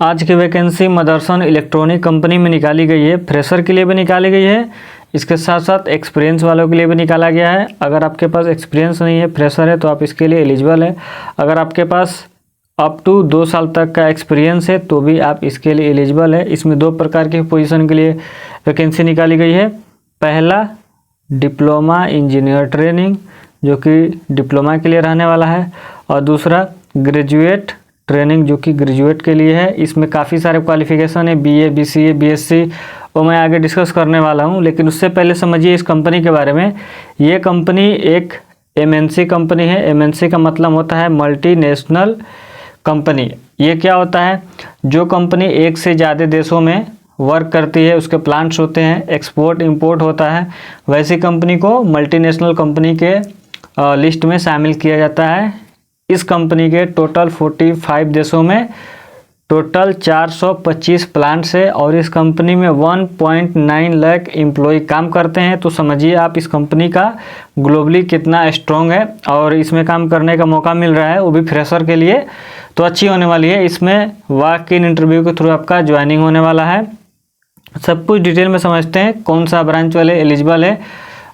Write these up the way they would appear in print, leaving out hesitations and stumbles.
आज की vacancy Motherson electronic company में निकाली गई है। फ्रेशर के लिए भी निकाली गई है, इसके साथ साथ एक्सपीरियंस वालों के लिए भी निकाला गया है। अगर आपके पास एक्सपीरियंस नहीं है, फ्रेशर है, तो आप इसके लिए एलिजिबल है। अगर आपके पास अप टू 2 साल तक का एक्सपीरियंस है तो भी आप इसके लिए एलिजिबल है। इसमें 2 प्रकार की पोजीशन के लिए वैकेंसी निकाली गई है। पहला डिप्लोमा इंजीनियर ट्रेनिंग, जो कि डिप्लोमा के लिए रहने वाला है, और दूसरा ग्रेजुएट ट्रेनिंग, जो कि ग्रेजुएट के लिए है। इसमें काफ़ी सारे क्वालिफिकेशन है, बीए, बीसीए, बीएससी, वो मैं आगे डिस्कस करने वाला हूँ। लेकिन उससे पहले समझिए इस कंपनी के बारे में। ये कंपनी एक एमएनसी कंपनी है। एमएनसी का मतलब होता है मल्टीनेशनल कंपनी। ये क्या होता है? जो कंपनी एक से ज़्यादा देशों में वर्क करती है, उसके प्लांट्स होते हैं, एक्सपोर्ट इंपोर्ट होता है, वैसी कंपनी को मल्टीनेशनल कंपनी के लिस्ट में शामिल किया जाता है। इस कंपनी के टोटल 45 देशों में टोटल 425 प्लांट्स है और इस कंपनी में 1.9 लाख एम्प्लॉय काम करते हैं। तो समझिए आप इस कंपनी का ग्लोबली कितना स्ट्रॉन्ग है और इसमें काम करने का मौका मिल रहा है, वो भी फ्रेशर के लिए, तो अच्छी होने वाली है। इसमें वॉक इन इंटरव्यू के थ्रू आपका ज्वाइनिंग होने वाला है। सब कुछ डिटेल में समझते हैं, कौन सा ब्रांच वाले एलिजिबल है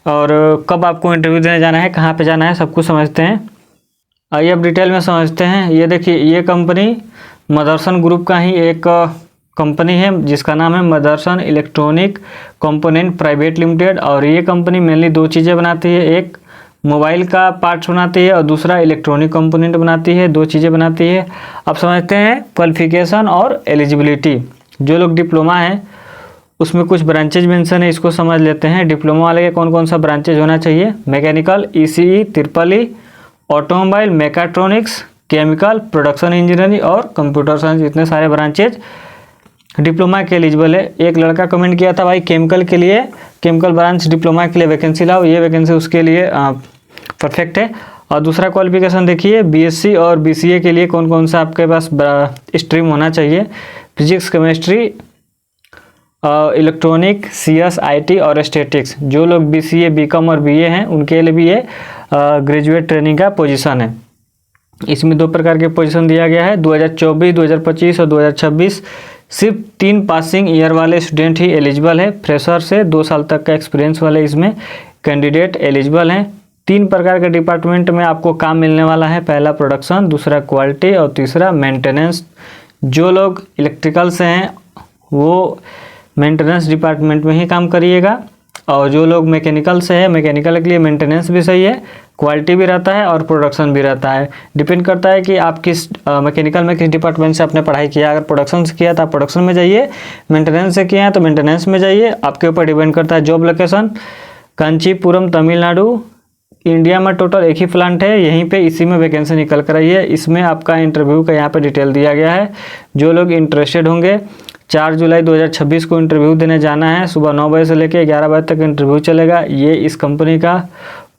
और कब आपको इंटरव्यू देने जाना है, कहाँ पे जाना है, सब कुछ समझते हैं। आइए अब डिटेल में समझते हैं। ये देखिए, ये कंपनी मदरसन ग्रुप का ही एक कंपनी है जिसका नाम है Motherson electronic component private limited. और ये कंपनी मेनली 2 चीज़ें बनाती है, एक मोबाइल का पार्ट्स बनाती है और दूसरा इलेक्ट्रॉनिक कंपोनेंट बनाती है। 2 चीज़ें बनाती है। अब समझते हैं क्वालिफिकेशन और एलिजिबिलिटी। जो लोग डिप्लोमा है उसमें कुछ ब्रांचेज मेंशन है, इसको समझ लेते हैं। डिप्लोमा वाले के कौन कौन सा ब्रांचेज होना चाहिए? Mechanical, ECE, triple, automobile, mechatronics, chemical, production engineering और कंप्यूटर साइंस, इतने सारे ब्रांचेज डिप्लोमा के एलिजिबल है। एक लड़का कमेंट किया था, भाई केमिकल के लिए, केमिकल ब्रांच डिप्लोमा के लिए वैकेंसी लाओ। ये वैकेंसी उसके लिए परफेक्ट है। और दूसरा क्वालिफिकेशन देखिए, बीएससी और बीसीए के लिए कौन कौन सा आपके पास स्ट्रीम होना चाहिए? Physics, chemistry, electronic, CS, IT और स्टैटिक्स। जो लोग बीसीए, बीकॉम और बीए हैं उनके लिए भी ये ग्रेजुएट ट्रेनिंग का पोजीशन है। इसमें 2 प्रकार के पोजीशन दिया गया है, 2024, 2025 और 2026। सिर्फ 3 पासिंग ईयर वाले स्टूडेंट ही एलिजिबल है। फ्रेशर से 2 साल तक का एक्सपीरियंस वाले इसमें कैंडिडेट एलिजिबल हैं। 3 प्रकार के डिपार्टमेंट में आपको काम मिलने वाला है। पहला प्रोडक्शन, दूसरा क्वालिटी और तीसरा मेंटेनेंस। जो लोग इलेक्ट्रिकल से हैं वो मेंटेनेंस डिपार्टमेंट में ही काम करिएगा, और जो लोग मैकेनिकल से है, मैकेनिकल के लिए मेंटेनेंस भी सही है, क्वालिटी भी रहता है और प्रोडक्शन भी रहता है। डिपेंड करता है कि आप किस मैकेनिकल में किस डिपार्टमेंट से आपने पढ़ाई किया। अगर प्रोडक्शन से किया तो आप प्रोडक्शन में जाइए, मेंटेनेंस से किया है तो मेंटेनेंस में जाइए। आपके ऊपर डिपेंड करता है। Job location Kanchipuram, Tamil Nadu. India में टोटल 1 ही प्लांट है, यहीं पे इसी में वैकेंसी निकल कर आई है। इसमें आपका इंटरव्यू का यहाँ पे डिटेल दिया गया है। जो लोग इंटरेस्टेड होंगे, 4 जुलाई 2026 को इंटरव्यू देने जाना है। सुबह 9 बजे से लेकर 11 बजे तक इंटरव्यू चलेगा। ये इस कंपनी का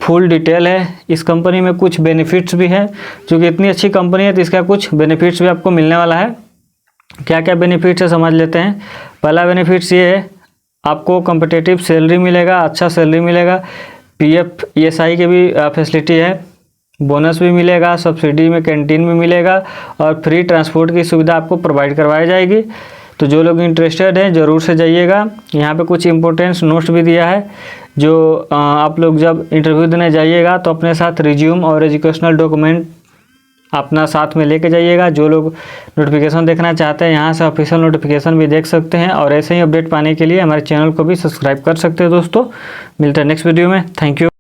फुल डिटेल है। इस कंपनी में कुछ बेनिफिट्स भी है, क्योंकि इतनी अच्छी कंपनी है तो इसका कुछ बेनिफिट्स भी आपको मिलने वाला है। क्या क्या बेनिफिट्स है समझ लेते हैं। पहला बेनिफिट्स ये है, आपको कॉम्पिटिटिव सैलरी मिलेगा, अच्छा सैलरी मिलेगा। पीएफ, ईएसआई की भी फैसिलिटी है, बोनस भी मिलेगा, सब्सिडी में कैंटीन में मिलेगा और फ्री ट्रांसपोर्ट की सुविधा आपको प्रोवाइड करवाई जाएगी। तो जो लोग इंटरेस्टेड हैं ज़रूर से जाइएगा। यहाँ पे कुछ इंपॉर्टेंट नोट्स भी दिया है, जो आप लोग जब इंटरव्यू देने जाइएगा तो अपने साथ रिज्यूम और एजुकेशनल डॉक्यूमेंट अपना साथ में लेके जाइएगा। जो लोग नोटिफिकेशन देखना चाहते हैं यहाँ से ऑफिशियल नोटिफिकेशन भी देख सकते हैं, और ऐसे ही अपडेट पाने के लिए हमारे चैनल को भी सब्सक्राइब कर सकते हैं। दोस्तों मिलते हैं नेक्स्ट वीडियो में। Thank you.